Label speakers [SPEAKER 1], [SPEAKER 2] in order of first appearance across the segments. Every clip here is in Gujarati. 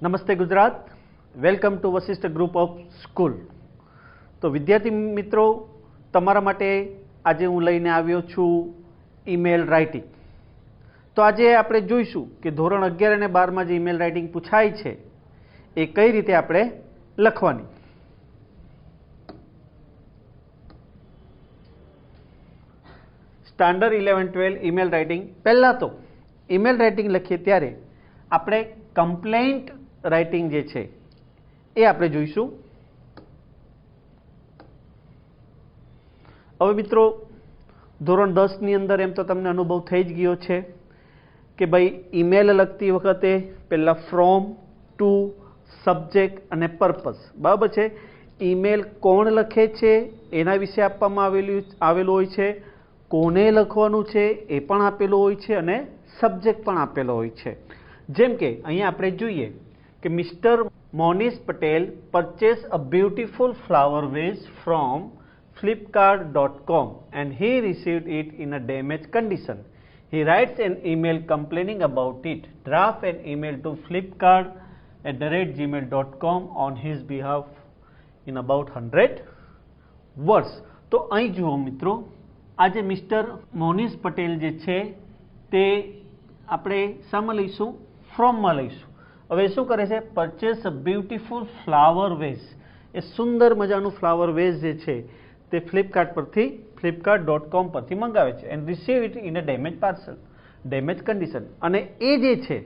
[SPEAKER 1] નમસ્તે Gujarat, welcome to Vashishtha group of school. તો વિદ્યાર્થી મિત્રો, તમારા માટે આજે હું લઈને આવ્યો છું ઈમેલ રાઇટિંગ। તો આજે આપણે જોઈશું કે ધોરણ 11 અને 12માં જે ઈમેલ રાઇટિંગ પૂછાય છે એ કઈ રીતે આપણે લખવાની। Standard 11-12 email writing. પહેલા તો ઈમેલ રાઇટિંગ લખીએ ત્યારે આપણે કમ્પ્લેન્ટ રાઇટિંગ જે છે એ આપણે જોઈશું। હવે મિત્રો, ધોરણ 10 ની અંદર એમ તો તમને અનુભવ થઈ જ ગયો છે કે ભાઈ ઈમેલ લખતી વખતે પહેલા ફ્રોમ, ટુ, સબ્જેક્ટ અને પર્પસ, બરાબર છે। ઈમેલ કોણ લખે છે એના વિશે આપવામાં આવેલું હોય છે, કોને લખવાનું છે એ પણ આપેલું હોય છે અને સબ્જેક્ટ પણ આપેલો હોય છે। જેમ કે અહીંયા આપણે જોઈએ કે mister Monish Patel purchase a beautiful flower vase from flipkart.com and he received it in a damaged condition. He writes an email complaining about it. Draft an email to flipkart@gmail.com on his behalf in about 100 words. તો અહીં જુઓ મિત્રો, આજે મિસ્ટર મોનીશ પટેલ જે છે તે આપણે શામાં લઈશું? ફ્રોમમાં લઈશું। હવે શું કરે છે? Purchase a beautiful flower vase, એ સુંદર મજાનું ફ્લાવર વેઝ જે છે તે ફ્લિપકાર્ટ પરથી flipkart.com પરથી મંગાવે છે and receive it in a damage parcel, damage condition. અને એ જે છે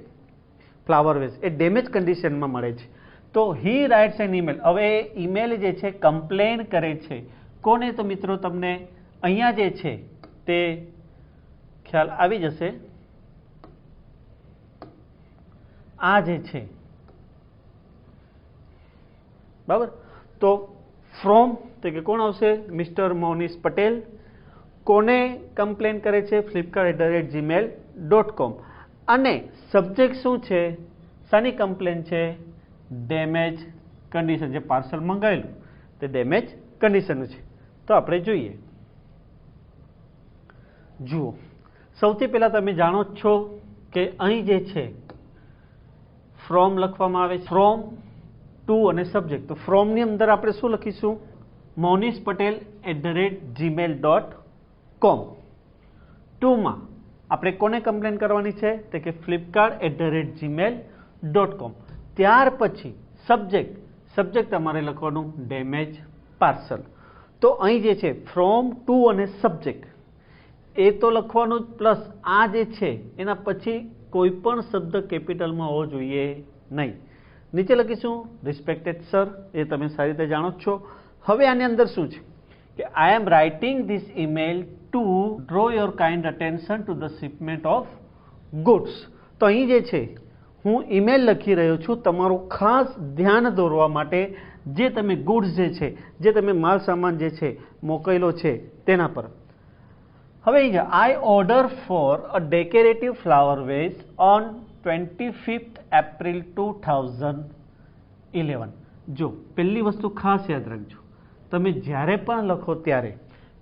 [SPEAKER 1] ફ્લાવર વેઝ એ ડેમેજ કન્ડિશનમાં મળે છે। તો હી રાઇટ્સ એન ઈમેલ, હવે એ ઈમેલ જે છે કમ્પ્લેન કરે છે કોને? તો મિત્રો તમને અહીંયા જે છે તે ખ્યાલ આવી જશે। આ જે છે બરાબર, તો ફ્રોમ તો કે કોણ આવશે? મિસ્ટર મોનીશ પટેલ। કોને કમ્પ્લેન કરે છે? flipkart@gmail.com। અને સબ્જેક્ટ શું છે? શાની કમ્પ્લેન છે? ડેમેજ કન્ડિશન, જે પાર્સલ મંગાવેલું તે ડેમેજ કન્ડિશનનું છે। તો આપણે જોઈએ, જુઓ, સૌથી પહેલા તમે જાણો જ છો કે અહીં જે છે ફ્રોમ લખવામાં આવે છે, ફ્રોમ, ટુ અને સબ્જેક્ટ। તો ફ્રોમની અંદર આપણે શું લખીશું? monishpatel@gmail.com। ટુમાં આપણે કોને કમ્પ્લેન કરવાની છે? તો કે flipkart@gmail.com। ત્યાર પછી સબ્જેક્ટ તમારે લખવાનું ડેમેજ પાર્સલ। તો અહીં જે છે ફ્રોમ, ટુ અને સબ્જેક્ટ એ તો લખવાનું જ, પ્લસ આ જે છે એના પછી કોઈ પણ શબ્દ કેપિટલમાં હોવો જોઈએ નહીં। નીચે લખીશું રિસ્પેક્ટેડ સર, એ તમે સારી રીતે જાણો જ છો। હવે આની અંદર શું છે કે I am writing this email to draw your kind attention to the shipment of goods. તો અહીં જે છે હું ઈમેલ લખી રહ્યો છું તમારું ખાસ ધ્યાન દોરવા માટે, જે તમે ગુડ્સ જે છે, જે તમે માલ સામાન જે છે મોકલેલો છે તેના પર। હવે I order for a decorative flower vase on 25th April 2011। જો પહેલી વસ્તુ ખાસ યાદ રાખજો, તમે જ્યારે પણ લખો ત્યારે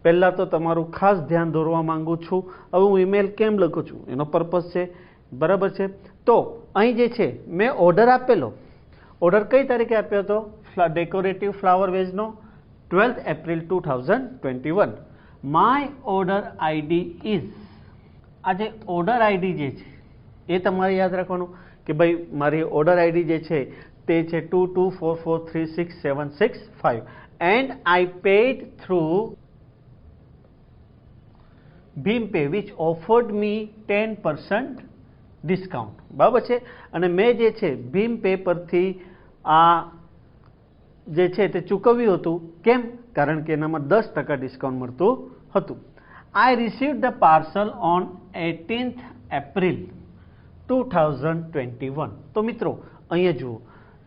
[SPEAKER 1] પહેલાં તો તમારું ખાસ ધ્યાન દોરવા માંગુ છું। હવે હું ઈમેલ કેમ લખું છું એનો પર્પસ છે, બરાબર છે। તો અહીં જે છે મેં ઓર્ડર આપેલો, ઓર્ડર કઈ તારીખે આપ્યો હતો? ડેકોરેટિવ ફ્લાવર વેઝનો 12th April 2021। My order ID is, આ જે ઓર્ડર આઈડી જે છે એ તમારે યાદ રાખવાનું કે ભાઈ મારી ઓર્ડર આઈડી જે છે તે છે 2244366765 and I paid through BHIM Pay which offered me 10% discount, બરાબર છે। અને મેં જે છે ભીમપે પરથી આ જે છે તે ચૂકવ્યું હતું। કેમ? કારણ કે એનામાં 10% ડિસ્કાઉન્ટ મળતું હતું। I received the parcel on 18th April 2021। તો મિત્રો અહીંયા જુઓ,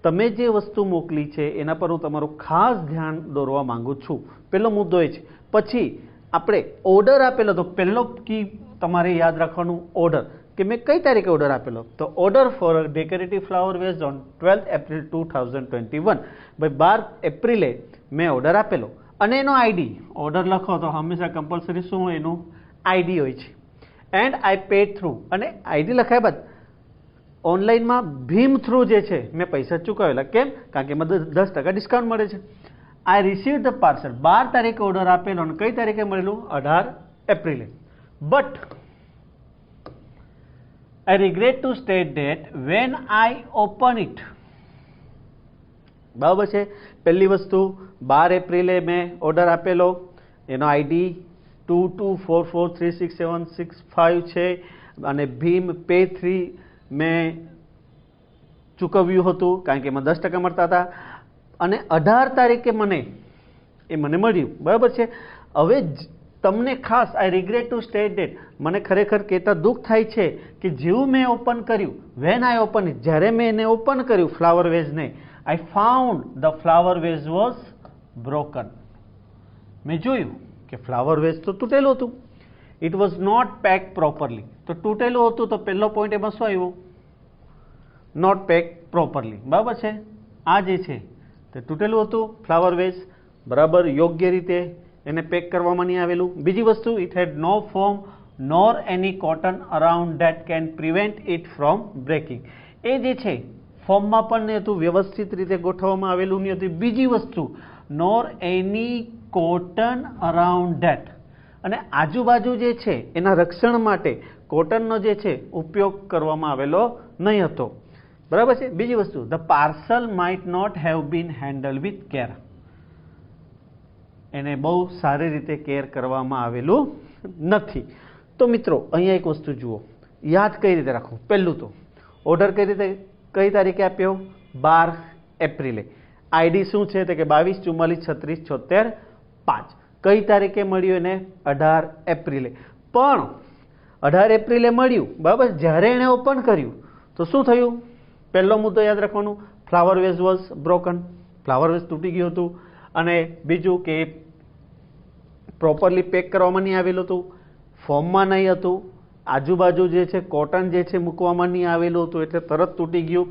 [SPEAKER 1] તમે જે વસ્તુ મોકલી છે એના પર હું તમારું ખાસ ધ્યાન દોરવા માંગુ છું। પહેલો મુદ્દો એ છે। પછી આપણે ઓર્ડર આપેલો તો પહેલો કી તમારે યાદ રાખવાનું ઓર્ડર, કે મેં કઈ તારીખે ઓર્ડર આપેલો? તો order for decorative flower vase on 12th April 2021, ભાઈ 12 એપ્રિલે મેં ઓર્ડર આપેલો। અને એનો આઈડી, ઓર્ડર લખો તો હંમેશા કમ્પલસરી શું હોય? એનું આઈડી હોય છે। એન્ડ આઈ પેડ થ્રુ, અને આઈડી લખાયા બાદ ઓનલાઈનમાં ભીમ થ્રુ જે છે મેં પૈસા ચૂકવેલા. કેમ? કારણ કે મને 10% ડિસ્કાઉન્ટ મળે છે. આઈ રિસીવ ધ પાર્સલ. 12 તારીખે ઓર્ડર આપેલો અને કઈ તારીખે મળેલું? 18 એપ્રિલે. But I regret to state that when I open it, બરાબર છે. પહેલી વસ્તુ 12 એપ્રિલે મેં ઓર્ડર આપેલો, એનો આઈડી 2244367665 છે અને ભીમ પે 3 મેં ચૂકવ્યું હતું કારણ કે એમાં 10% મળતા હતા અને 18 તારીખે મને મળ્યું. બરાબર છે. હવે તમને ખાસ આઈ રિગ્રેટ ટુ સ્ટેટ ડેટ, મને ખરેખર કહેતા દુઃખ થાય છે કે જેવું મેં ઓપન કર્યું, વેન આઈ ઓપન ઇટ, જ્યારે મેં એને ઓપન કર્યું ફ્લાવર વેઝને, I found the flower vase was broken. મેં જોયું કે ફ્લાવર વેઝ તો તૂટેલું હતું. It was not pack properly. તો તૂટેલું હતું તો પહેલો પોઈન્ટ એમાં શું આવ્યું? Not pack properly. બરાબર છે. આ જે છે તે તૂટેલું હતું ફ્લાવર વેઝ, બરાબર યોગ્ય રીતે એને પેક કરવામાં નહીં આવેલું. બીજી વસ્તુ, it had no form nor any cotton around that can prevent it from breaking. એ જે છે ફોર્મમાં પણ નહીં હતું, વ્યવસ્થિત રીતે ગોઠવવામાં આવેલું નહીં હતું. બીજી વસ્તુ, નોર એની કોટન અરાઉન્ડ ધેટ, અને આજુબાજુ જે છે એના રક્ષણ માટે કોટનનો જે છે ઉપયોગ કરવામાં આવેલો નહીં હતો. બરાબર છે. બીજી વસ્તુ, the parcel might not have been handle with care. એને બહુ સારી રીતે કેર કરવામાં આવેલું નથી. તો મિત્રો અહીંયા એક વસ્તુ જુઓ, યાદ કઈ રીતે રાખવું. પહેલું તો ઓર્ડર કઈ તારીખે આપ્યો? 12 એપ્રિલે. આઈડી શું છે? તો કે 22 44 36 76 5. કઈ તારીખે મળ્યું એને? 18 એપ્રિલે. પણ 18 એપ્રિલે મળ્યું, બરાબર. જ્યારે એણે ઓપન કર્યું તો શું થયું? પહેલો મુદ્દો યાદ રાખવાનો, flower vase was broken. Flower vase તૂટી ગયું હતું. અને બીજું કે પ્રોપરલી પેક કરવામાં નહીં આવેલું હતું, ફોર્મમાં નહીં હતું, આજુબાજુ જે છે કોટન જે છે મૂકવામાં નહીં આવેલું હતું, એટલે તરત તૂટી ગયું.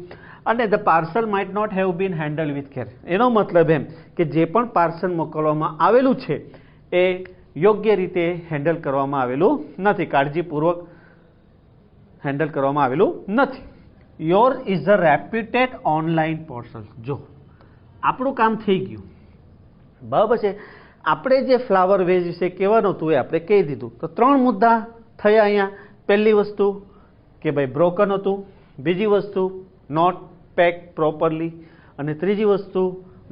[SPEAKER 1] અને the parcel might not have been handle with care. એનો મતલબ એમ કે જે પણ પાર્સલ મોકલવામાં આવેલું છે એ યોગ્ય રીતે હેન્ડલ કરવામાં આવેલું નથી, કાળજીપૂર્વક હેન્ડલ કરવામાં આવેલું નથી. Your is a reputed online portal. જો આપણું કામ થઈ ગયું, બરાબર છે. આપણે જે ફ્લાવર વેઝ વિશે કહેવાનું હતું એ આપણે કહી દીધું. તો 3 મુદ્દા થયા અહીંયા. પહેલી વસ્તુ કે ભાઈ બ્રોકન હતું, બીજી વસ્તુ નોટ પેક પ્રોપરલી, અને ત્રીજી વસ્તુ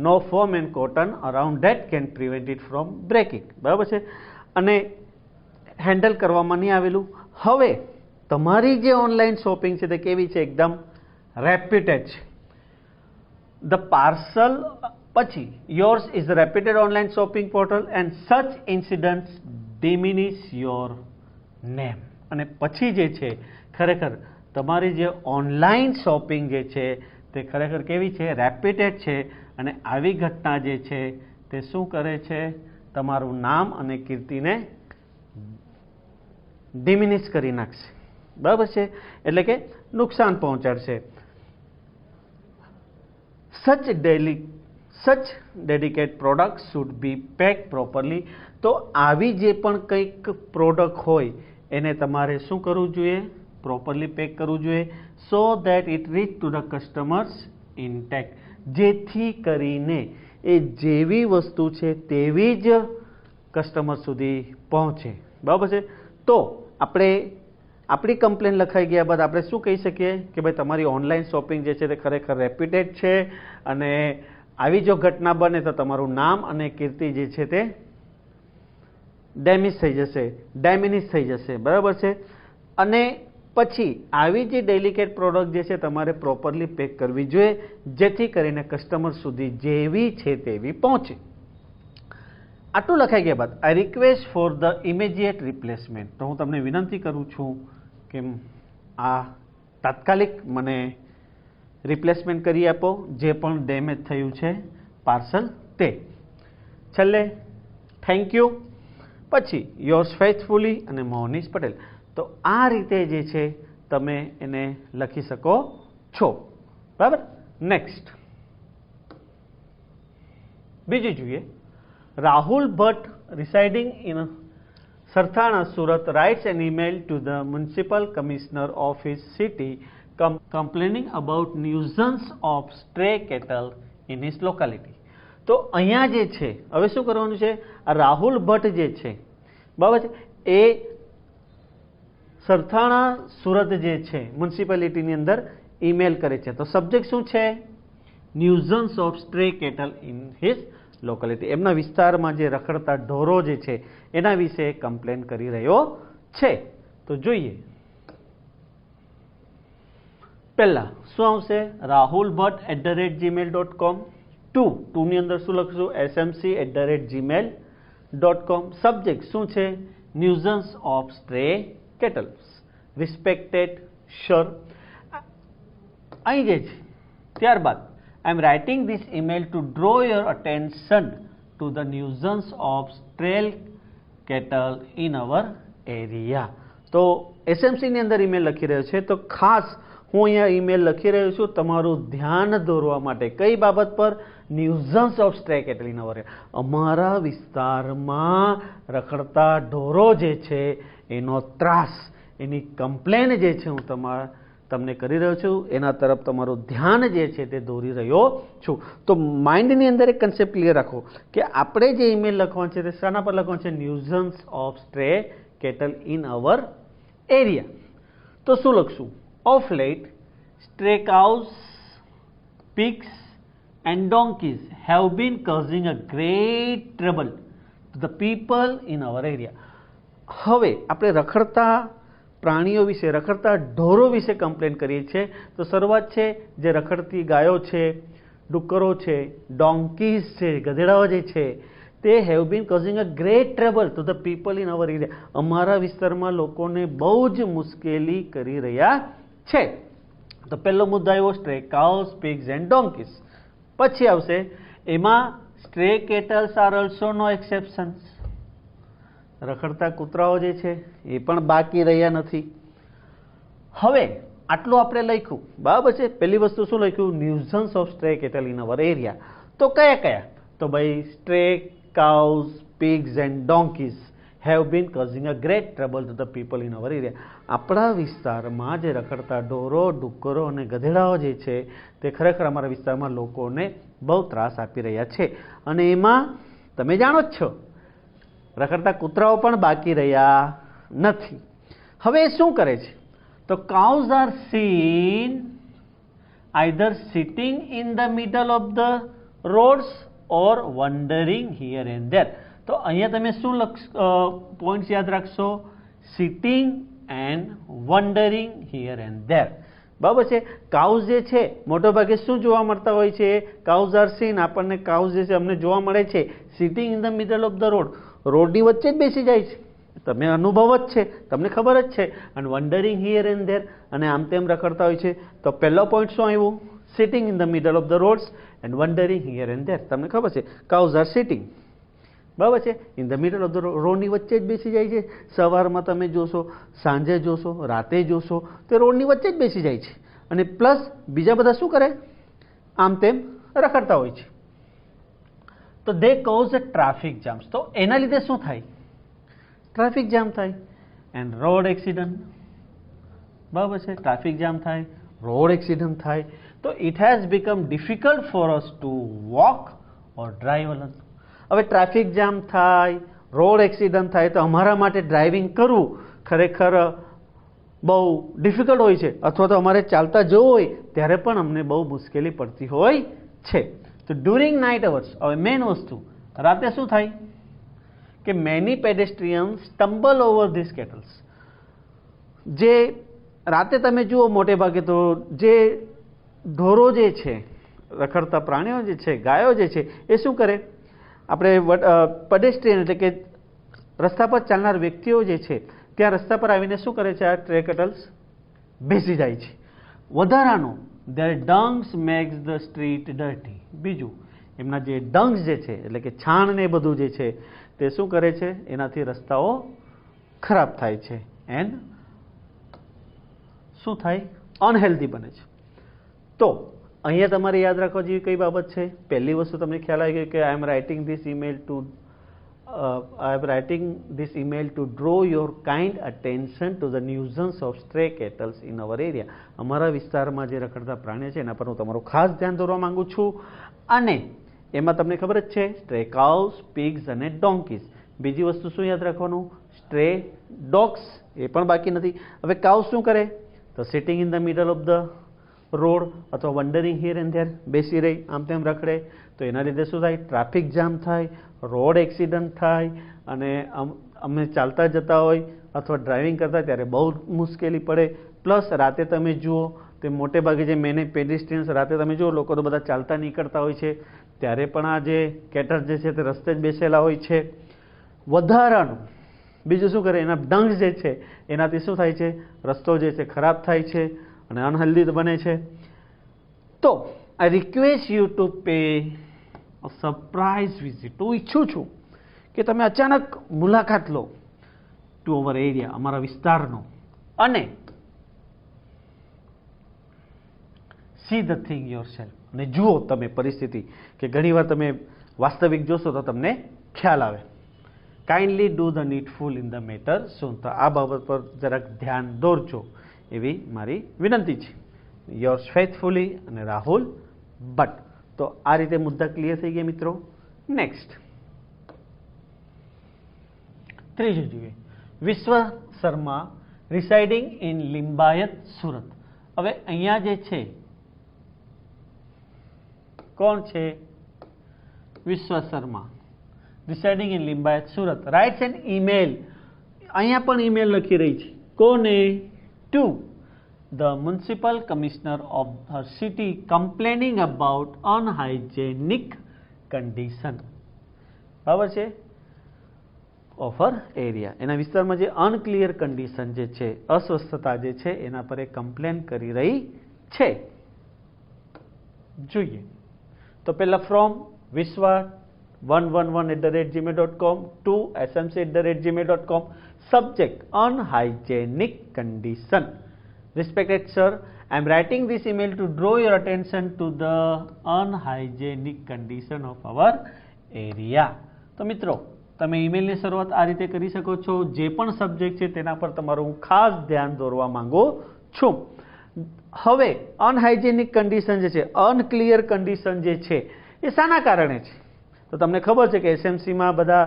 [SPEAKER 1] no form and cotton around that can prevent it from breaking. બરાબર છે. અને હેન્ડલ કરવામાં નહીં આવેલું. હવે તમારી જે ઓનલાઈન શોપિંગ છે તે કેવી છે? એકદમ રેપ્યુટેડ છે. ધ પાર્સલ પછી yours is a reputed online shopping portal and such incidents diminish your name. અને પછી જે છે ખરેખર તમારી જે ઓનલાઈન શોપિંગ જે છે તે ખરેખર કેવી છે? રેપ્યુટેડ છે. અને આવી ઘટના જે છે તે શું કરે છે? તમારું નામ અને કીર્તિને ડિમિનિશ કરી નાખશે. બરાબર છે. એટલે કે નુકસાન પહોંચાડશે. Such dedicate product should be pack properly. તો આવી જે પણ કંઈક પ્રોડક્ટ હોય એને તમારે શું કરવું જોઈએ? પ્રોપરલી પેક કરવું જોઈએ. So that it rich to the customers intact. જેથી કરીને એ જેવી વસ્તુ છે તેવી જ કસ્ટમર સુધી પહોંચે. બરાબર છે. તો આપણે આપણી કમ્પ્લેન લખાઈ ગયા બાદ આપણે શું કહી શકીએ કે ભાઈ તમારી ઓનલાઈન શોપિંગ જે છે તે ખરેખર રેપ્યુટેડ છે, અને આવી જો ઘટના બને તો તમારું નામ અને કીર્તિ જે છે તે ડેમિનિશ થઈ જશે. બરાબર છે. અને પછી આવી જે ડેલિકેટ પ્રોડક્ટ જે છે તમારે પ્રોપરલી પેક કરવી જોઈએ, જેથી કરીને કસ્ટમર સુધી જેવી છે તેવી પહોંચે. આટલું લખાઈ ગયા બાદ I request for the immediate replacement. તો હું તમને વિનંતી કરું છું કે આ તાત્કાલિક મને રિપ્લેસમેન્ટ કરી આપો જે પણ ડેમેજ થયું છે પાર્સલ તે. છેલ્લે થેન્ક યુ, પછી યોર્સ ફેથફુલી અને મોહનીશ પટેલ. તો આ રીતે જે છે તમે એને લખી શકો છો. બરાબર. નેક્સ્ટ બીજું જોઈએ. Rahul Bhatt, residing in Sarthana, Surat, writes an email to the Municipal Commissioner of his city complaining about nuisance of stray cattle in his locality. તો અહીંયા જે છે હવે શું કરવાનું છે, આ રાહુલ ભટ્ટ જે છે બરાબર છે એ સરથાણા સુરત જે છે મ્યુનિસિપાલિટીની અંદર ઈમેલ કરે છે. તો સબ્જેક્ટ શું છે, nuisance of stray cattle in his locality. એમના વિસ્તારમાં જે રખડતા ઢોરો જે છે એના વિશે કમ્પ્લેન કરી રહ્યો છે. તો જોઈએ પહેલા શું આવશે, rahulbhatt@gmail.com. ટુ ની અંદર શું લખશું, smc@gmail.com. સબ્જેક્ટ શું છે, nuisance of stray cattle. Respected sir અહીં જે છે ત્યારબાદ I am writing this email to draw your attention to the nuisance of stray cattle in our area. તો SMC ની અંદર ઈમેલ લખી રહ્યો છે. તો ખાસ હું અહીંયા ઈમેલ લખી રહ્યો છું તમારું ધ્યાન દોરવા માટે. કઈ બાબત પર, nuisance of stray cattle in our area. અમારા વિસ્તારમાં રખડતા ઢોરો જે છે એનો ત્રાસ, એની કમ્પ્લેન જે છે હું તમને કરી રહ્યો છું, એના તરફ તમારું ધ્યાન જે છે તે દોરી રહ્યો છું. તો માઇન્ડની અંદર એક કન્સેપ્ટ ક્લિયર રાખો કે આપણે જે ઈમેલ લખવાનું છે તે શાના પર લખવાનું છે, nuisance of stray cattle in our area. તો શું લખશું, of late stray cows, pigs and donkeys have been causing a great trouble to the people in our area. હવે આપણે રખડતા પ્રાણીઓ વિશે, રખડતા ઢોરો વિશે કમ્પ્લેન કરીએ છીએ. તો શરૂઆત છે જે રખડતી ગાયો છે, ડુક્કરો છે, ડોંકીઝ છે, ગધેડાઓ જે છે તે have been causing a great trouble to the people in our area. અમારા વિસ્તારમાં લોકોને બહુ જ મુશ્કેલી કરી રહ્યા છે. તો પહેલો મુદ્દો આવ્યો stray cows, pigs and donkeys. પછી આવશે એમાં stray કેટલ્સ are also no exceptions. રખડતા કૂતરાઓ જે છે એ પણ બાકી રહ્યા નથી. હવે આટલું આપણે લખ્યું બરાબર છે. પહેલી વસ્તુ શું લખ્યું, nuisance of stray cattle in our area. તો કયા કયા, તો ભાઈ stray cows, pigs and donkeys have been causing a great trouble to the people in our area. આપણા વિસ્તારમાં જે રખડતા ઢોરો, ડુક્કરો અને ગધેડાઓ જે છે તે ખરેખર અમારા વિસ્તારમાં લોકોને બહુ ત્રાસ આપી રહ્યા છે. અને એમાં તમે જાણો જ છો રખડતા કૂતરાઓ પણ બાકી રહ્યા નથી. હવે એ શું કરે છે, તો cows are seen either sitting in the middle of the roads or wandering here and there. તો અહીંયા તમે શું પોઈન્ટ્સ યાદ રાખશો, sitting and wandering here and there. બરાબર છે. કાઉઝ જે છે મોટે ભાગે શું જોવા મળતા હોય છે, કાઉઝ આર સીન, આપણને કાઉઝ જે છે અમને જોવા મળે છે sitting in the middle of the road, રોડની વચ્ચે જ બેસી જાય છે. તમે અનુભવ જ છે, તમને ખબર જ છે. અને વન્ડરિંગ હિયર એન્ડ ધેર, અને આમ તેમ રખડતા હોય છે. તો પહેલો પોઈન્ટ શું આવ્યું, sitting in the middle of the rods and wandering here and there. તમને ખબર છે કાઉઝ આર સિટિંગ, બરાબર છે, in the middle of the રોડની વચ્ચે જ બેસી જાય છે. સવારમાં તમે જોશો, સાંજે જોશો, રાતે જોશો, તે રોડની વચ્ચે જ બેસી જાય છે. અને પ્લસ બીજા બધા શું કરે, આમ તેમ રખડતા હોય છે. તો દે કોઝ અ ટ્રાફિક જામ્સ. તો એના લીધે શું થાય, ટ્રાફિક જામ થાય એન્ડ રોડ એક્સિડન્ટ. બરાબર છે, ટ્રાફિક જામ થાય, રોડ એક્સિડન્ટ થાય. તો it has become difficult for us to walk or drive alone. હવે ટ્રાફિક જામ થાય, રોડ એક્સિડન્ટ થાય તો અમારા માટે ડ્રાઇવિંગ કરવું ખરેખર બહુ ડિફિકલ્ટ હોય છે. અથવા તો અમારે ચાલતા જવું હોય ત્યારે પણ અમને બહુ મુશ્કેલી પડતી હોય છે. તો ડ્યુરિંગ નાઇટ અવર્સ, હવે મેઇન વસ્તુ રાતે શું થાય કે મેની પેડેસ્ટ્રિયન્સ સ્ટમ્બલ ઓવર ધીસ કેટલ્સ. જે રાતે તમે જુઓ મોટે ભાગે તો જે ઢોરો જે છે, રખડતા પ્રાણીઓ જે છે, ગાયો જે છે, એ શું કરે, આપણે પેડેસ્ટ્રિયન એટલે કે રસ્તા પર ચાલનાર વ્યક્તિઓ જે છે ત્યાં રસ્તા પર આવીને શું કરે છે, આ સ્ટ્રે કેટલ્સ બેસી જાય છે. વધારાનું their dungs makes the street dirty. બીજું એમના જે ડંગ્સ જે છે એટલે કે છાણ ને બધું જે છે તે શું કરે છે, એનાથી રસ્તાઓ ખરાબ થાય છે એન્ડ શું થાય, અનહેલ્ધી બને છે. તો અહીંયા તમારે યાદ રાખવા જેવી કઈ બાબત છે, પહેલી વસ્તુ તમને ખ્યાલ આવી ગઈ કે I am writing this email to I am writing this email to draw your kind attention to the nuisance of stray cattle in our area. અમારા વિસ્તારમાં જે રખડતા પ્રાણીઓ છે એના પર હું તમારું ખાસ ધ્યાન દોરવા માંગુ છું. અને એમાં તમને ખબર જ છે સ્ટ્રે કાઉસ, પિગ્સ અને ડોંકીઝ. બીજી વસ્તુ શું યાદ રાખવાનું? સ્ટ્રે ડોગ્સ, એ પણ બાકી નથી. હવે કાઉ શું કરે? તો sitting in the middle of the road અથવા વન્ડરિંગ હિયર એન્ડ ધેર, બેસી રહી આમ તેમ રખડે, તો એના લીધે શું થાય? ટ્રાફિક જામ થાય, રોડ એક્સિડન્ટ થાય, અને અમે ચાલતા જતા હોય અથવા ડ્રાઇવિંગ કરતા ત્યારે બહુ મુશ્કેલી પડે. પ્લસ રાતે તમે જુઓ તે મોટે ભાગે જે પેડિસ્ટ્રિયન્સ રાતે તમે જુઓ લોકો તો બધા ચાલતા નીકળતા હોય છે, ત્યારે પણ આ જે કેટર જે છે તે રસ્તે જ બેસેલા હોય છે. વધારાનું બીજું શું કરે? એના ડંગ જે છે એનાથી શું થાય છે? રસ્તો જે છે ખરાબ થાય છે અને અનહેલ્ધી બને છે. તો I request you to pay surprise visit. હું ઈચ્છું છું કે તમે અચાનક મુલાકાત લો ટુ અવર એરિયા, અમારા વિસ્તારનો, અને see the thing your self, અને જુઓ તમે પરિસ્થિતિ, કે ઘણીવાર તમે વાસ્તવિક જોશો તો તમને ખ્યાલ આવે. Kindly do the needful in the matter soon. તો આ બાબત પર જરાક ધ્યાન દોરજો એવી મારી વિનંતી છે. યોર્સ ફેથફુલી અને રાહુલ ભટ્ટ. તો આ રીતે મુદ્દા ક્લિયર થઈ ગયા મિત્રો. નેક્સ્ટ ત્રીજું જોઈએ, વિશ્વ શર્મા રિસાઇડિંગ ઇન લિંબાયત સુરત. હવે અહીંયા જે છે કોણ છે? Vishwa Sharma residing in Limbayat Surat writes an email. અહીંયા પણ ઈમેલ લખી રહી છે. કોને? To the municipal commissioner of her city complaining about unhygienic condition. બરાબર છે? of her area. એના વિસ્તારમાં જે અનક્લિયર કન્ડિશન જે છે, અસ્વસ્થતા જે છે એના પર એ કમ્પ્લેન કરી રહી છે. જોઈએ તો પહેલા from Vishwa 111@gmail.com to smc@gmail.com. subject unhygienic condition. Respected sir, I am writing this email to draw your attention to the unhygienic condition of our area. તો મિત્રો તમે ઈમેલની શરૂઆત આ રીતે કરી શકો છો. જે પણ સબ્જેક્ટ છે તેના પર તમારું હું ખાસ ધ્યાન દોરવા માંગુ છું. હવે અનહાઇજેનિક કન્ડિશન જે છે, અનક્લિયર કન્ડિશન જે છે એ શાના કારણે છે? તો તમને ખબર છે કે એસએમસીમાં બધા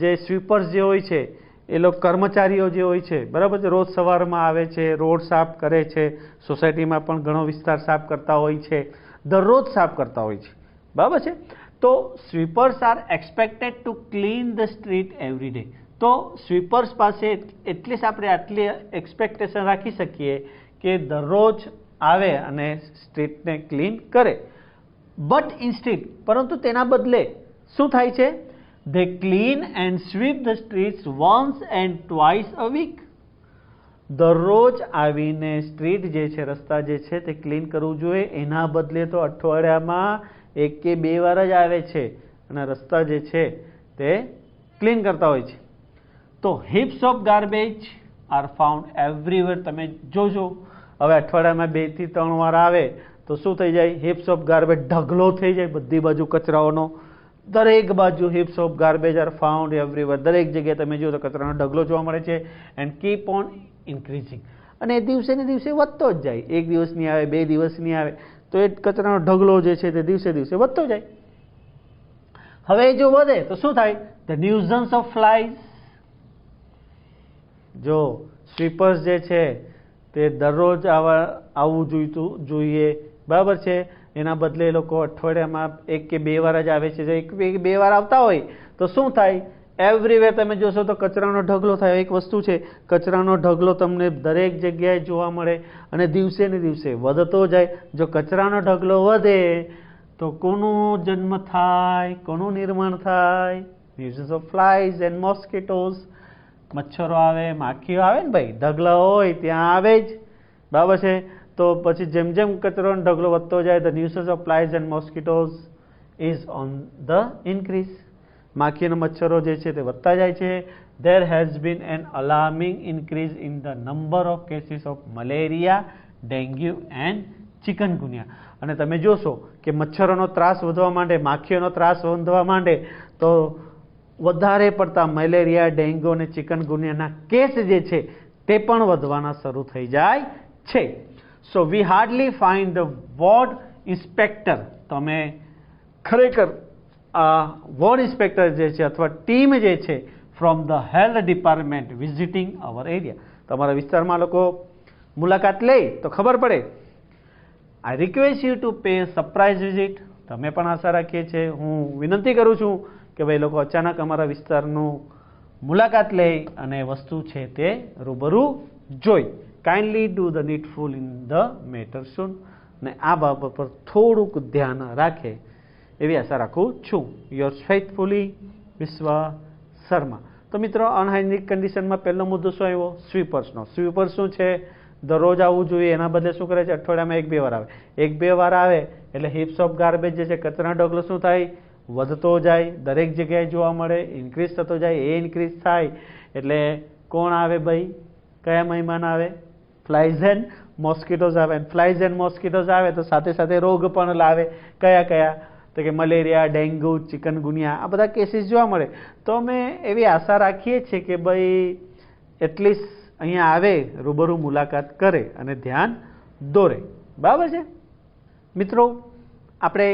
[SPEAKER 1] જે સ્વીપર્સ જે હોય છે એ લોકો કર્મચારીઓ જે હોય છે, બરાબર છે, રોજ સવારમાં આવે છે, રોડ સાફ કરે છે, સોસાયટીમાં પણ ઘણો વિસ્તાર સાફ કરતા હોય છે, દરરોજ સાફ કરતા હોય છે, બરાબર છે. તો sweepers are expected to clean the street every day. તો સ્વીપર્સ પાસે એટલીસ્ટ આપણે આટલી એક્સપેક્ટેશન રાખી શકીએ કે દરરોજ આવે અને સ્ટ્રીટને ક્લીન કરે. બટ ઇન્સ્ટેડ, પરંતુ તેના બદલે શું થાય છે? They clean and sweep the streets once and twice a week. દરરોજ આવીને સ્ટ્રીટ જે છે, રસ્તા જે છે તે ક્લીન કરવું જોઈએ. એના બદલે તો અઠવાડિયામાં 1 કે 2 વાર જ આવે છે અને રસ્તા જે છે તે ક્લીન કરતા હોય છે. તો hips of garbage are found everywhere. તમે જોજો હવે અઠવાડિયામાં 2 થી 3 વાર આવે તો શું થઈ જાય? હિપ્સ ઓફ ગાર્બેજ ઢગલો થઈ જાય બધી બાજુ કચરાઓનો. દરેક બાજુ hips of garbage are found everywhere. દરેક જગ્યાએ તમે જુઓ તો કચરાનો ઢગલો જોવા મળે છે. And keep on increasing. અને દિવસે ને દિવસે વધતો જ જાય. 1 દિવસ નહીં આવે, 2 દિવસ નહીં આવે, તો એ કચરાનો ઢગલો જે છે તે દિવસે દિવસે વધતો જાય. હવે જો વધે તો શું થાય? The nuisance of flies. જો સ્વીપર્સ જે છે તે દરરોજ આવવું જોઈએ, બરાબર છે, એના બદલે એ લોકો અઠવાડિયામાં 1 કે 2 વાર જ આવે છે. જો 1 કે 2 વાર આવતા હોય તો શું થાય? એવરીવેર તમે જોશો તો કચરાનો ઢગલો થાય. એક વસ્તુ છે, કચરાનો ઢગલો તમને દરેક જગ્યાએ જોવા મળે અને દિવસે ને દિવસે વધતો જાય. જો કચરાનો ઢગલો વધે તો કોનો જન્મ થાય? કોનું નિર્માણ થાય? ન્યુઝન્સ ઓફ ફ્લાઇઝ એન્ડ મોસ્કિટોઝ. મચ્છરો આવે, માખીઓ આવે ને ભાઈ, ઢગલા હોય ત્યાં આવે જ, બરાબર છે. તો પછી જેમ જેમ કચરાનો ઢગલો વધતો જાય, the nuisance of flies and mosquitoes is on the increase. માખી અને મચ્છરો જે છે તે વધતા જાય છે. There has been an alarming increase in the number of cases of malaria, dengue and chikungunya. અને તમે જોશો કે મચ્છરોનો ત્રાસ વધવા માંડે, માખીઓનો ત્રાસ વધવા માંડે તો વધારે પડતા મેલેરિયા, ડેન્ગ્યુ અને ચિકનગુનિયાના કેસ જે છે તે પણ વધવાના શરૂ થઈ જાય છે. So we hardly find the ward inspector. તમે ખરેખર આ વોર્ડ ઇન્સ્પેક્ટર જે છે અથવા ટીમ જે છે from the health department visiting our area, તમારા વિસ્તારમાં લોકો મુલાકાત લે તો ખબર પડે. I request you to pay surprise visit. તમે પણ આશા રાખીએ છીએ, હું વિનંતી કરું છું કે ભાઈ લોકો અચાનક અમારા વિસ્તારનું મુલાકાત લે અને વસ્તુ છે તે રૂબરૂ જોઈ. Kindly do the needful in the matter soon. ને આ બાબત પર થોડુંક ધ્યાન રાખે એવી આશા રાખું છું. યોર્સ ફેithફુલી વિશ્વા શર્મા. તો મિત્રો, અનહાઇજેનિક કન્ડિશનમાં પહેલો મુદ્દો શું આવ્યો? સ્વીપર્સનો. સ્વીપર શું છે? દરરોજ આવવું જોઈએ, એના બદલે શું કરે છે? અઠવાડિયામાં 1-2 વાર આવે. 1-2 વાર આવે એટલે હિપ્સ ઓફ ગાર્બેજ જે છે, કચરાનો ઢગલો શું થાય? વધતો જાય, દરેક જગ્યાએ જોવા મળે, ઇન્ક્રીઝ થતો જાય. એ ઇન્ક્રીઝ થાય એટલે કોણ આવે ભાઈ? કયા મહેમાન આવે? ફ્લાઇઝ એન્ડ મોસ્કિટોઝ આવે. ફ્લાઇઝ એન્ડ મોસ્કિટોઝ આવે તો સાથે સાથે રોગ પણ લાવે. કયા કયા? તો કે મલેરિયા, ડેન્ગ્યુ, ચિકનગુનિયા, આ બધા કેસીસ જોવા મળે. તો અમે એવી આશા રાખીએ છીએ કે ભાઈ એટલીસ્ટ અહીંયા આવે, રૂબરૂ મુલાકાત કરે અને ધ્યાન દોરે. બરાબર છે મિત્રો? આપણે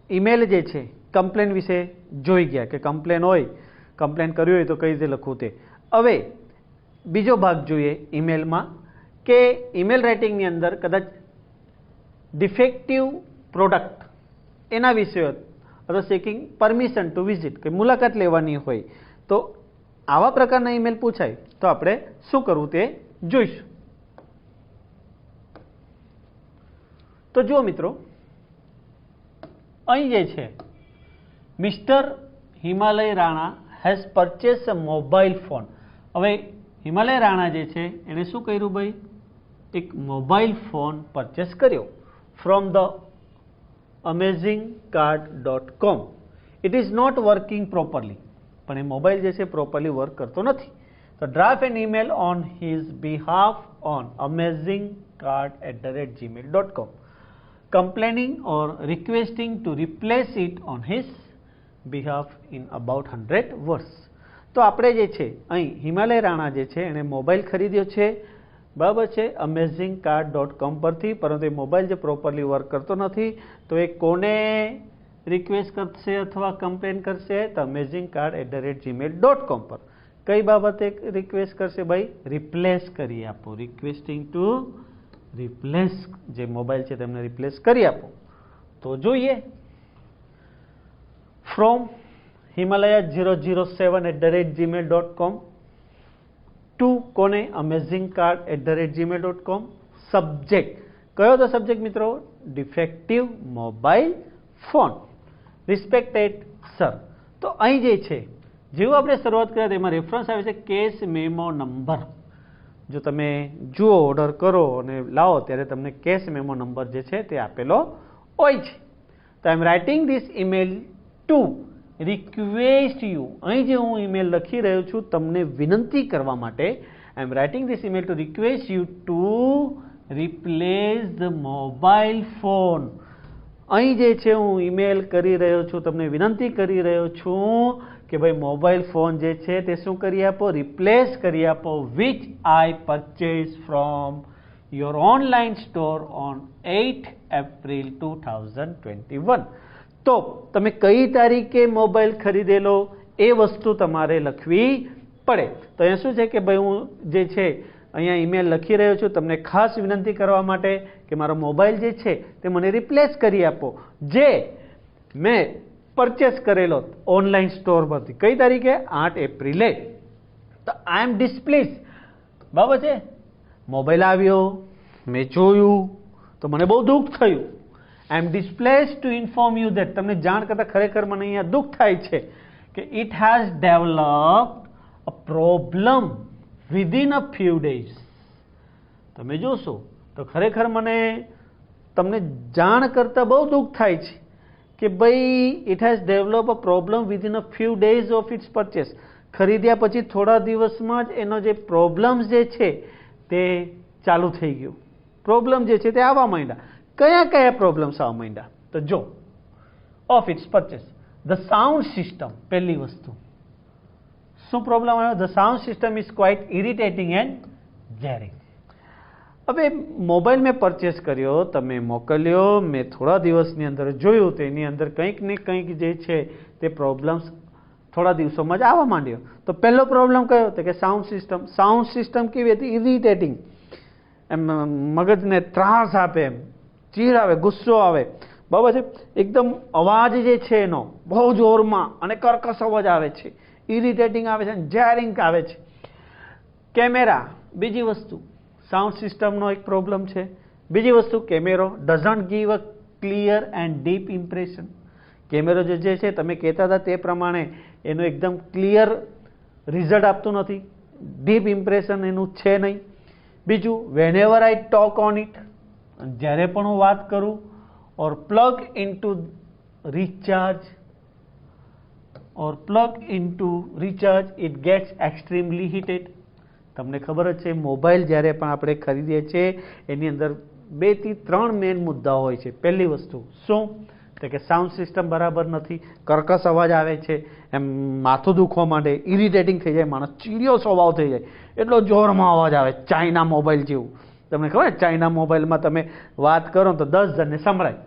[SPEAKER 1] ઈમેલ જે છે કમ્પ્લેન વિશે જોઈ ગયા કે કમ્પ્લેન હોય, કમ્પ્લેન કર્યું હોય તો કઈ રીતે લખવું તે. હવે બીજો ભાગ જોઈએ ઈમેલમાં કે ઈમેલ રાઇટિંગની અંદર કદાચ ડિફેક્ટિવ પ્રોડક્ટ એના વિશે અથવા સેકિંગ પરમિશન ટુ વિઝિટ, કે મુલાકાત લેવાની હોય તો આવા પ્રકારના ઈમેલ પૂછાય તો આપણે શું કરવું તે જોઈશું. તો જુઓ મિત્રો, અહીં જે છે mister Himalaya Rana has purchase a mobile phone. હવે હિમાલય રાણા જે છે એણે શું કર્યું ભાઈ? એક મોબાઈલ ફોન પરચેસ કર્યો from the amazingcard.com. It is not working properly. પણ એ મોબાઈલ જે છે પ્રોપરલી વર્ક કરતો નથી. તો draft an email on his behalf on amazingcard@gmail.com complaining or requesting to replace it on his behalf in about 100 words. તો આપણે જે છે અહીં હિમાલય રાણા જે છે એણે મોબાઈલ ખરીદ્યો છે, બરાબર છે, amazingcard.com પરથી, પરંતુ એ મોબાઈલ જે પ્રોપરલી વર્ક કરતો નથી. તો એ કોને રિક્વેસ્ટ કરશે અથવા કમ્પ્લેન કરશે? તો amazingcard@gmail.com પર. કઈ બાબતે રિક્વેસ્ટ કરશે ભાઈ? રિપ્લેસ કરી આપો. રિક્વેસ્ટિંગ ટુ રિપ્લેસ, જે મોબાઈલ છે તેમને રિપ્લેસ કરી આપો. તો જોઈએ, ફ્રોમ himalaya007@gmail.com ટુ કોને? amazingcard@gmail.com. સબ્જેક્ટ કયો હતો? સબ્જેક્ટ મિત્રો defective mobile phone. Respected sir. તો અહીં જે છે જેવું આપણે શરૂઆત કરીએ તેમાં રેફરન્સ આવે છે કેસ મેમો નંબર. જો તમે જુઓ, ઓર્ડર કરો અને લાવો ત્યારે તમને કેસ મેમો નંબર જે છે તે આપેલો હોય છે. તો I am writing this email to request you. અહીં જે હું ઈમેલ લખી રહ્યો છું તમને વિનંતી કરવા માટે, I am writing this email to request you to replace the mobile phone. અહીં જે છે હું ઈમેલ કરી રહ્યો છું, તમને વિનંતી કરી રહ્યો છું કે ભાઈ મોબાઈલ ફોન જે છે તે શું કરી આપો? રિપ્લેસ કરી આપો. Which I purchase from your online store on 8 April 2021. તો તમે કઈ તારીખે મોબાઈલ ખરીદેલો એ વસ્તુ તમારે લખવી પડે. તો અહીંયા શું છે કે ભાઈ હું જે છે અહીંયા ઈમેલ લખી રહ્યો છું તમને ખાસ વિનંતી કરવા માટે કે મારો મોબાઈલ જે છે તે મને રિપ્લેસ કરી આપો, જે મેં પરચેસ કરેલો ઓનલાઈન સ્ટોર પરથી. કઈ તારીખે? 8 એપ્રિલે. તો આઈ એમ ડિસ્પ્લીઝ. બરાબર છે? મોબાઈલ આવ્યો, મેં જોયું તો મને બહુ દુઃખ થયું. I am displeased to inform you that, તમને જાણ કરતાં ખરેખર મને અહીંયા દુઃખ થાય છે કે it has developed a problem within a few days. તમે જોશો તો ખરેખર મને તમને જાણ કરતાં બહુ દુઃખ થાય છે કે ભાઈ it has develop a problem within a few days of its purchase. ખરીદ્યા પછી થોડા દિવસમાં જ એનો જે પ્રોબ્લેમ્સ જે છે તે ચાલુ થઈ ગયું. પ્રોબ્લેમ જે છે તે આવવા માંડ્યા. કયા કયા પ્રોબ્લેમ્સ આવવા માંડ્યા? તો જો, of its purchase the sound system. પહેલી વસ્તુ શું પ્રોબ્લેમ આવ્યો? The sound system is quite irritating and jarring. હવે મોબાઈલ મેં પરચેસ કર્યો, તમે મોકલ્યો, મેં થોડા દિવસની અંદર જોયું તો એની અંદર કંઈક ને કંઈક જે છે તે પ્રોબ્લેમ્સ થોડા દિવસોમાં જ આવવા માંડ્યો. તો પહેલો પ્રોબ્લેમ કયો? તો કે સાઉન્ડ સિસ્ટમ. સાઉન્ડ સિસ્ટમ કેવી હતી? ઇરિટેટિંગ, એમ મગજને ત્રાસ આપે, એમ ચીડ આવે, ગુસ્સો આવે, બરાબર છે. એકદમ અવાજ જે છે એનો બહુ જોરમાં અને કર્કશ અવાજ આવે છે, ઇરિટેટિંગ આવે છે, જેરિંગ આવે છે. કેમેરા, બીજી વસ્તુ સાઉન્ડ સિસ્ટમનો એક પ્રોબ્લેમ છે. બીજી વસ્તુ, કેમેરો doesn't give a clear and deep impression. કેમેરો જે છે તમે કહેતા હતા તે પ્રમાણે એનું એકદમ ક્લિયર રિઝલ્ટ આપતું નથી, ડીપ ઇમ્પ્રેશન એનું છે નહીં. બીજું, whenever I talk on it, જ્યારે પણ હું વાત કરું, or plug into recharge it gets extremely heated. તમને ખબર જ છે મોબાઈલ જ્યારે પણ આપણે ખરીદીએ છીએ એની અંદર 2 થી 3 મેઇન મુદ્દાઓ હોય છે. પહેલી વસ્તુ શું? તો કે સાઉન્ડ સિસ્ટમ બરાબર નથી, કર્કશ અવાજ આવે છે, એમ માથું દુખવા માંડે, ઇરિટેટિંગ થઈ જાય, માણસ ચીડિયો સ્વભાવ થઈ જાય, એટલો જોરમાં અવાજ આવે, ચાઇના મોબાઈલ જેવું. તમને ખબર ચાઇના મોબાઈલમાં તમે વાત કરો તો 10 જણને સંભળાય,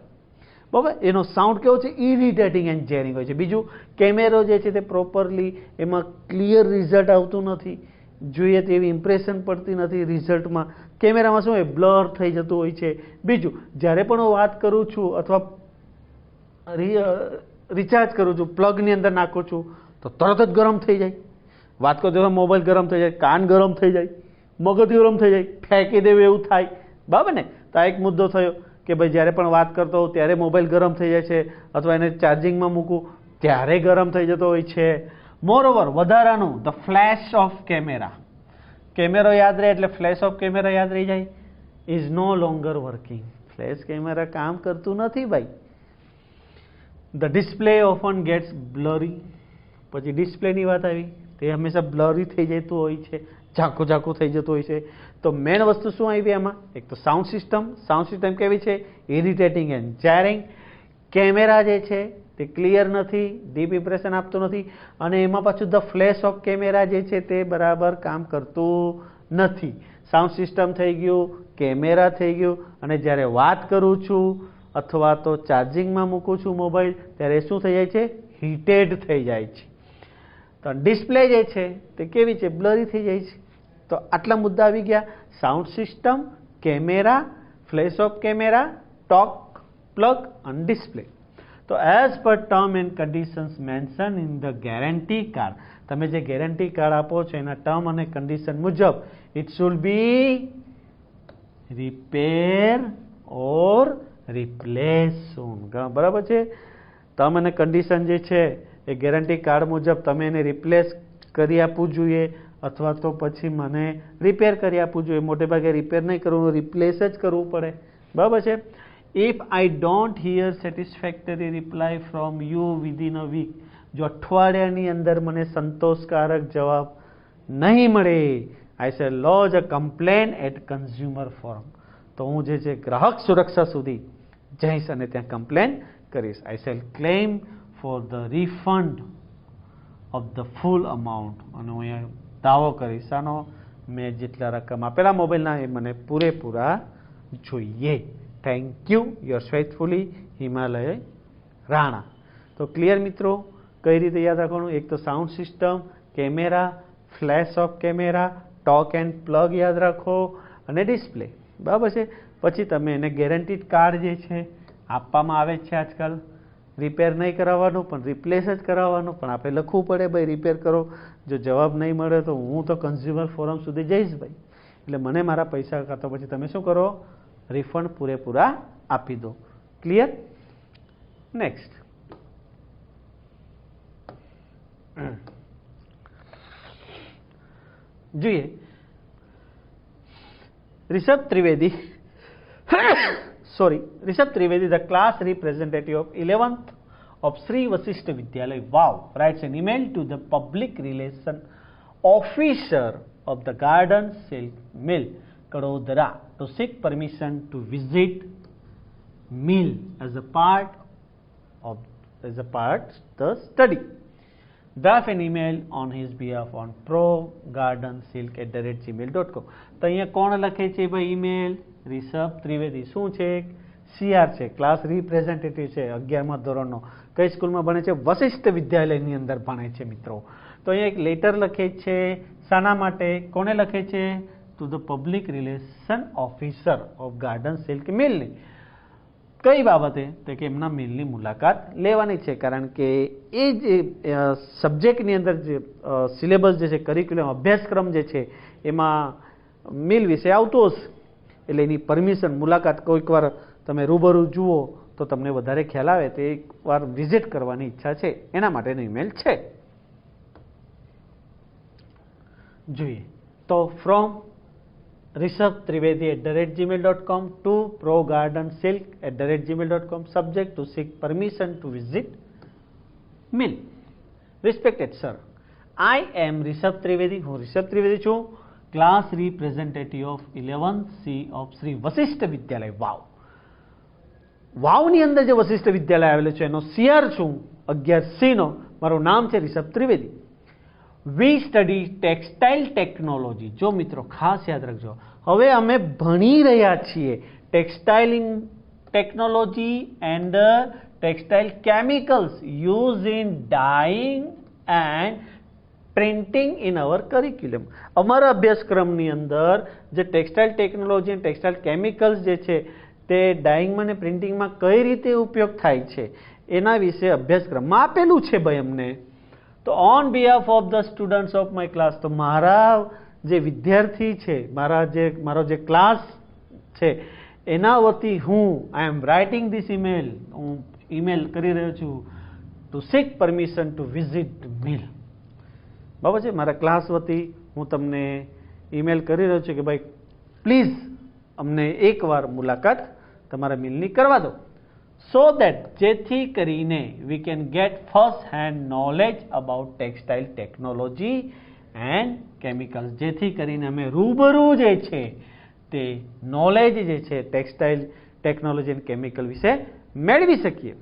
[SPEAKER 1] બરાબર. એનો સાઉન્ડ કેવો છે? ઇરિટેટિંગ એન્ડ જેરિંગ હોય છે. બીજું, કેમેરો જે છે તે પ્રોપરલી એમાં ક્લિયર રિઝલ્ટ આવતું નથી, જોઈએ તેવી ઇમ્પ્રેશન પડતી નથી રિઝલ્ટમાં. કેમેરામાં શું હોય? બ્લર થઈ જતું હોય છે. બીજું, જ્યારે પણ હું વાત કરું છું અથવા રિચાર્જ કરું છું, પ્લગની અંદર નાખું છું તો તરત જ ગરમ થઈ જાય. વાત કરતો મોબાઈલ ગરમ થઈ જાય, કાન ગરમ થઈ જાય, મગજ ગરમ થઈ જાય, ફેંકી દેવું એવું થાય, બરાબર ને. તો આ એક મુદ્દો થયો કે ભાઈ જ્યારે પણ વાત કરતો હોઉં ત્યારે મોબાઈલ ગરમ થઈ જાય છે, અથવા એને ચાર્જિંગમાં મૂકું ત્યારે ગરમ થઈ જતો હોય છે. મોરઓવર, વધારાનું, ધ ફ્લેશ ઓફ કેમેરા. કેમેરો યાદ રહે એટલે ફ્લેશ ઓફ કેમેરા યાદ રહી જાય. Is no longer working. Flash camera કામ કરતું નથી ભાઈ. The display often gets blurry. પછી ડિસ્પ્લેની વાત આવી, તે હંમેશા બ્લરી થઈ જતું હોય છે, ઝાંખું ઝાંખું થઈ જતું હોય છે. તો મેઇન વસ્તુ શું આવી આમાં? એક તો સાઉન્ડ સિસ્ટમ. સાઉન્ડ સિસ્ટમ કેવી છે? Irritating and જેરિંગ. કેમેરા જે છે તે ક્લિયર નથી, ડીપ ઇમ્પ્રેશન આપતું નથી, અને એમાં પાછું ધ ફ્લેશ ઓફ કેમેરા જે છે તે બરાબર કામ કરતું નથી. સાઉન્ડ સિસ્ટમ થઈ ગયું, કેમેરા થઈ ગયું, અને જ્યારે વાત કરું છું અથવા તો ચાર્જિંગમાં મૂકું છું મોબાઈલ ત્યારે શું થઈ જાય છે? હીટેડ થઈ જાય છે. તો ડિસ્પ્લે જે છે તે કેવી છે? બ્લરી થઈ જાય છે. તો આટલા મુદ્દા આવી ગયા: sound system, camera, flash of camera, talk, plug અને ડિસ્પ્લે. તો as per term and conditions mention in the guarantee card, તમે જે ગેરંટી કાર્ડ આપો છો એના ટર્મ અને કન્ડિશન મુજબ it should be repair or replace soon. બરાબર છે. ટર્મ અને કન્ડિશન જે છે એ ગેરંટી કાર્ડ મુજબ તમે એને રિપ્લેસ કરી આપવું જોઈએ, અથવા તો પછી મને રિપેર કરી આપવું જોઈએ. મોટે ભાગે રિપેર નહીં કરવું, રિપ્લેસ જ કરવું પડે, બરાબર છે. If I don't hear satisfactory reply from you within a week, જો અઠવાડિયાની અંદર મને સંતોષકારક જવાબ નહીં મળે, I shall lodge a complaint at consumer forum, તો હું જે છે ગ્રાહક સુરક્ષા સુધી જઈશ અને ત્યાં કમ્પ્લેન કરીશ. આઈ shell claim for the refund of the full amount, અને હું અહીંયા દાવો કરીશ આનો, મેં જેટલા રકમ આપેલા મોબાઈલના એ મને પૂરેપૂરા જોઈએ. Thank you. Your faithfully Himalay Rana. તો ક્લિયર મિત્રો? કઈ રીતે યાદ રાખવાનું? એક તો sound system, camera, flash of camera, talk and plug યાદ રાખો, અને ડિસ્પ્લે, બરાબર છે. પછી તમે એને ગેરંટીડ કાર્ડ જે છે આપવામાં આવે છે આજકાલ, રિપેર નહીં કરાવવાનું પણ રિપ્લેસ જ કરાવવાનું, પણ આપણે લખવું પડે ભાઈ રિપેર કરો. જો જવાબ નહીં મળે તો હું તો કન્ઝ્યુમર ફોરમ સુધી જઈશ ભાઈ, એટલે મને મારા પૈસા કાં તો પછી તમે શું કરો? રિફંડ પૂરેપૂરા આપી દો. ક્લિયર? નેક્સ્ટ જોઈએ. Rishabh Trivedi Rishabh Trivedi, the class representative of 11th of Sri Vasishtha Vidyalaya, Wow, writes an email to the public relation officer of the Garden Silk Mill, Kadodara, to seek permission to visit mill as a part the study. Draft an email on his behalf on progardensilk@gmail.com. તો અહીંયા કોણ લખે છે ભાઈ ઈમેલ? રિષભ ત્રિવેદી. શું છે? સીઆર છે, ક્લાસ રિપ્રેઝેન્ટેટિવ છે, 11મા ધોરણનો. કઈ સ્કૂલમાં ભણે છે? વશિષ્ઠ વિદ્યાલયની અંદર ભણે છે મિત્રો. તો અહીંયા એક લેટર લખે છે. શાના માટે? કોને લખે છે? To the public relation officer of garden silk મિલની. કઈ બાબતે? તો કે એમના મિલની મુલાકાત લેવાની છે, કારણ કે એ જે સબ્જેક્ટની અંદર જે સિલેબસ જે છે, કરિક્યુલમ અભ્યાસક્રમ જે છે એમાં મિલ વિશે આવતો હશે, એટલે એની પરમિશન, મુલાકાત કોઈક વાર તમે રૂબરૂ જુઓ તો તમને વધારે ખ્યાલ આવે. તો એકવાર વિઝિટ કરવાની ઈચ્છા છે, એના માટેનો ઈમેલ છે. જોઈએ તો from Rishabh Trivedi @gmail.com to progardensilk@gmail.com. Subject to seek permission to visit mill. Respected sir, I am Rishabh Trivedi. હું રિષભ ત્રિવેદી છું, class representative of 11C of Shri Vashishtha Vidyalaya Vav. વાવની અંદર જે વશિષ્ઠ વિદ્યાલય આવેલું છે એનો સીઆર છું, 11C નો. મારું નામ છે રિષભ ત્રિવેદી. વી સ્ટડી ટેક્સટાઇલ ટેકનોલોજી. જો મિત્રો ખાસ યાદ રાખજો, હવે અમે ભણી રહ્યા છીએ textiling technology and textile chemicals use in dyeing and printing in our curriculum. અમારા અભ્યાસક્રમની અંદર જે ટેક્સટાઇલ ટેકનોલોજી અને ટેક્સટાઇલ કેમિકલ્સ જે છે તે ડાઇંગમાં અને પ્રિન્ટિંગમાં કઈ રીતે ઉપયોગ થાય છે એના વિશે અભ્યાસક્રમમાં આપેલું છે ભાઈ અમને. તો on behalf of the students of my class, તો મારા જે વિદ્યાર્થી છે, મારો જે ક્લાસ છે એના વતી હું I am writing this email, હું ઈમેલ કરી રહ્યો છું to seek permission to visit mill. બરાબર છે? મારા ક્લાસ વતી હું તમને ઈમેલ કરી રહ્યો છું કે ભાઈ પ્લીઝ અમને એકવાર મુલાકાત તમારા મિલની કરવા દો. સો દેટ, જેથી કરીને we can get first hand knowledge about textile technology and chemicals. જેથી કરીને અમે રૂબરૂ જે છે તે નોલેજ જે છે ટેક્સટાઇલ ટેકનોલોજી એન્ડ કેમિકલ વિશે મેળવી શકીએ.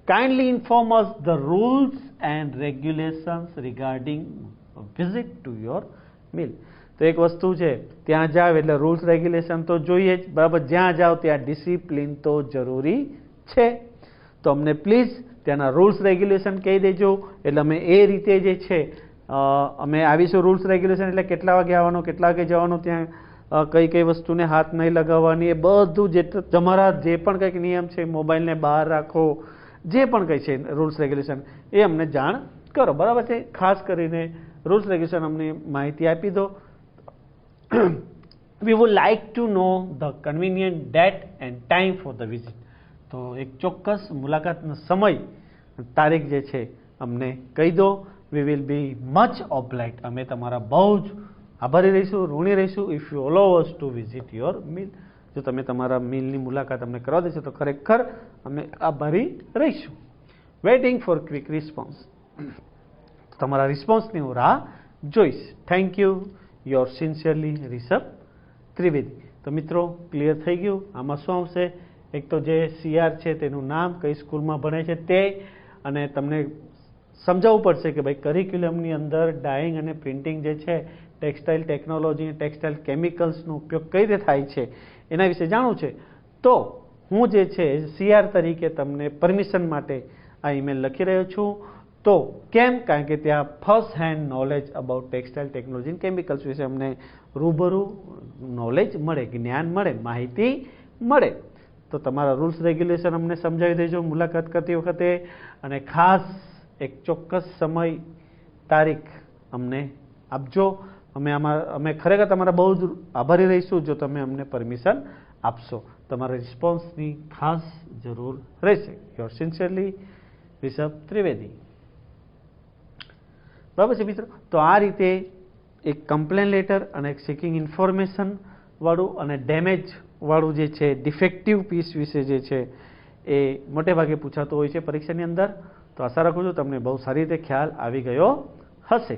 [SPEAKER 1] Kindly inform us the rules and regulations regarding visit to your mill. તો એક વસ્તુ છે, ત્યાં જાવ એટલે રૂલ્સ રેગ્યુલેશન તો જોઈએ જ, બરાબર? જ્યાં જાઓ ત્યાં ડિસિપ્લિન તો જરૂરી છે. તો અમને પ્લીઝ ત્યાંના રૂલ્સ રેગ્યુલેશન કહી દેજો, એટલે અમે એ રીતે જે છે અમે આવીશું. રૂલ્સ રેગ્યુલેશન એટલે કેટલા વાગે આવવાનું, કેટલા વાગે જવાનું, ત્યાં કઈ કઈ વસ્તુને હાથ નહીં લગાવવાની, એ બધું જે તમારા જે પણ કંઈક નિયમ છે, મોબાઈલને બહાર રાખો, જે પણ કંઈ છે રૂલ્સ રેગ્યુલેશન એ અમને જાણ કરો. બરાબર છે? ખાસ કરીને રૂલ્સ રેગ્યુલેશન અમને માહિતી આપી દો. We would like to know the convenient date and time for the visit. તો એક ચોક્કસ મુલાકાતનો સમય, તારીખ જે છે અમને કહી દો. We will be much obliged. અમે તમારા બહુ જ આભારી રહીશું, ઋણી રહીશું. If you allow us to visit your mill. જો તમે તમારા મિલની મુલાકાત અમને કરવા દેશો તો ખરેખર અમે આભારી રહીશું. Waiting for quick response. તમારા રિસ્પોન્સની હું રાહ જોઈશ. Thank you. Your sincerely Rishabh Trivedi. તો મિત્રો ક્લિયર થઈ ગયું. આમાં શું આવશે? એક તો જે સીઆર છે તેનું નામ, કઈ સ્કૂલમાં ભણે છે તે, અને તમને સમજાવવું પડશે કે ભાઈ કરિક્યુલમની અંદર ડાઇંગ અને પ્રિન્ટિંગ જે છે ટેક્સટાઇલ ટેકનોલોજી અને ટેક્સટાઇલ કેમિકલ્સનો ઉપયોગ કઈ રીતે થાય છે એના વિશે જાણવું છે. તો હું જે છે સીઆર તરીકે તમને પરમિશન માટે આ ઈમેલ લખી રહ્યો છું. તો કેમ? કારણ કે ત્યાં first hand knowledge about textile technology and chemicals વિશે અમને રૂબરૂ નોલેજ મળે, જ્ઞાન મળે, માહિતી મળે. તો તમારા રૂલ્સ રેગ્યુલેશન અમને સમજાવી દેજો મુલાકાત કરતી વખતે, અને ખાસ એક ચોક્કસ સમય, તારીખ અમને આપજો. અમે ખરેખર તમારા બહુ જ આભારી રહીશું જો તમે અમને પરમિશન આપશો. તમારા રિસ્પોન્સની ખાસ જરૂર રહેશે. Your sincerely Rishabh Trivedi. બરાબર છે મિત્રો? તો આ રીતે એક કમ્પ્લેન લેટર અને એક સિકિંગ ઇન્ફોર્મેશન વાળું અને ડેમેજ વાળું જે છે ડિફેક્ટિવ પીસ વિશે જે છે એ મોટે ભાગે પૂછાતું હોય છે પરીક્ષાની અંદર. તો આશા રાખું છું તમને બહુ સારી રીતે ખ્યાલ આવી ગયો હશે.